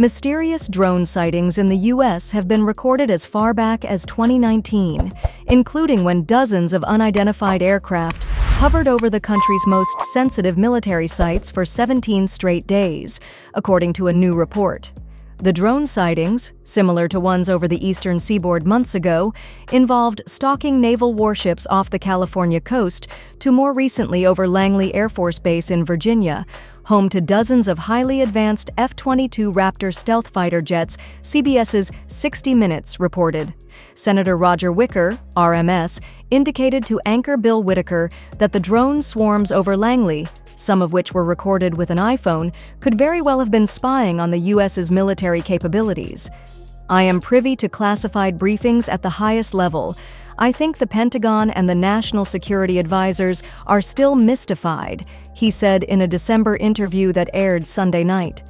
Mysterious drone sightings in the U.S. have been recorded as far back as 2019, including when dozens of unidentified aircraft hovered over the country's most sensitive military sites for 17 straight days, according to a new report. The drone sightings, similar to ones over the Eastern Seaboard months ago, involved stalking naval warships off the California coast to more recently over Langley Air Force Base in Virginia, home to dozens of highly advanced F-22 Raptor stealth fighter jets, CBS's 60 Minutes reported. Senator Roger Wicker, RMS, indicated to anchor Bill Whitaker that the drone swarms over Langley, some of which were recorded with an iPhone, could very well have been spying on the U.S.'s military capabilities. "I am privy to classified briefings at the highest level. I think the Pentagon and the national security advisors are still mystified," he said in a December interview that aired Sunday night.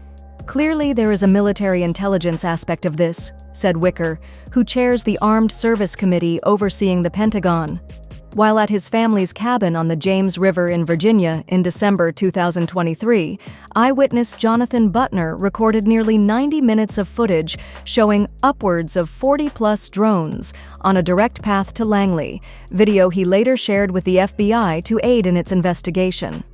"Clearly there is a military intelligence aspect of this," said Wicker, who chairs the Armed Service Committee overseeing the Pentagon. While at his family's cabin on the James River in Virginia in December 2023, eyewitness Jonathan Butner recorded nearly 90 minutes of footage showing upwards of 40-plus drones on a direct path to Langley, video he later shared with the FBI to aid in its investigation.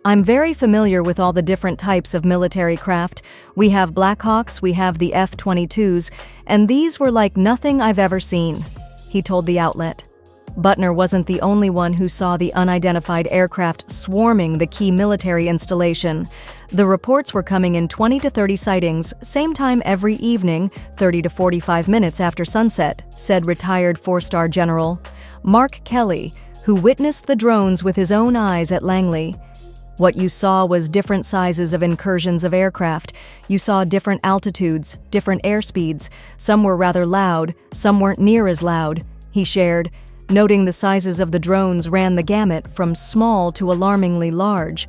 "I'm very familiar with all the different types of military craft. We have Blackhawks, we have the F-22s, and these were like nothing I've ever seen," he told the outlet. Butner wasn't the only one who saw the unidentified aircraft swarming the key military installation. The reports were coming in 20 to 30 sightings, same time every evening, 30 to 45 minutes after sunset, said retired four-star General Mark Kelly, who witnessed the drones with his own eyes at Langley. "What you saw was different sizes of incursions of aircraft. You saw different altitudes, different airspeeds. Some were rather loud, some weren't near as loud," he shared, noting the sizes of the drones ran the gamut from small to alarmingly large.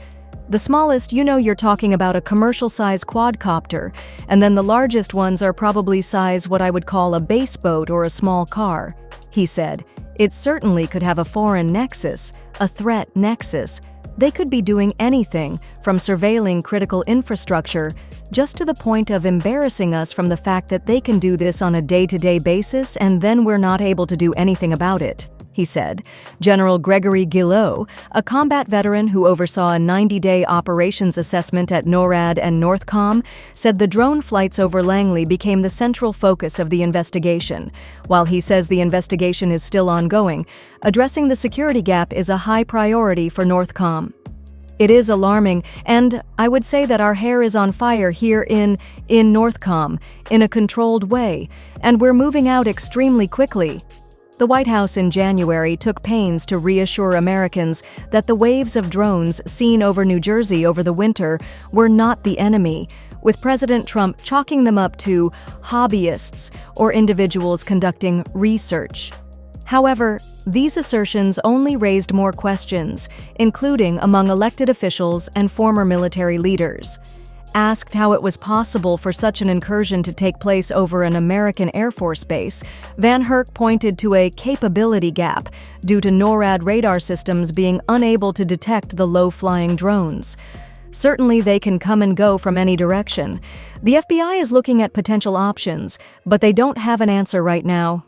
"The smallest, you're talking about a commercial-size quadcopter, and then the largest ones are probably size what I would call a base boat or a small car," he said. "It certainly could have a foreign nexus, a threat nexus. They could be doing anything, from surveilling critical infrastructure, just to the point of embarrassing us from the fact that they can do this on a day-to-day basis and then we're not able to do anything about it," he said. General Gregory Guilleau, a combat veteran who oversaw a 90-day operations assessment at NORAD and NORTHCOM, said the drone flights over Langley became the central focus of the investigation. While he says the investigation is still ongoing, addressing the security gap is a high priority for NORTHCOM. "It is alarming, and I would say that our hair is on fire here in NORTHCOM, in a controlled way, and we're moving out extremely quickly." The White House in January took pains to reassure Americans that the waves of drones seen over New Jersey over the winter were not the enemy, with President Trump chalking them up to hobbyists or individuals conducting research. However, these assertions only raised more questions, including among elected officials and former military leaders. Asked how it was possible for such an incursion to take place over an American Air Force base, Van Herk pointed to a capability gap due to NORAD radar systems being unable to detect the low-flying drones. "Certainly they can come and go from any direction. The FBI is looking at potential options, but they don't have an answer right now."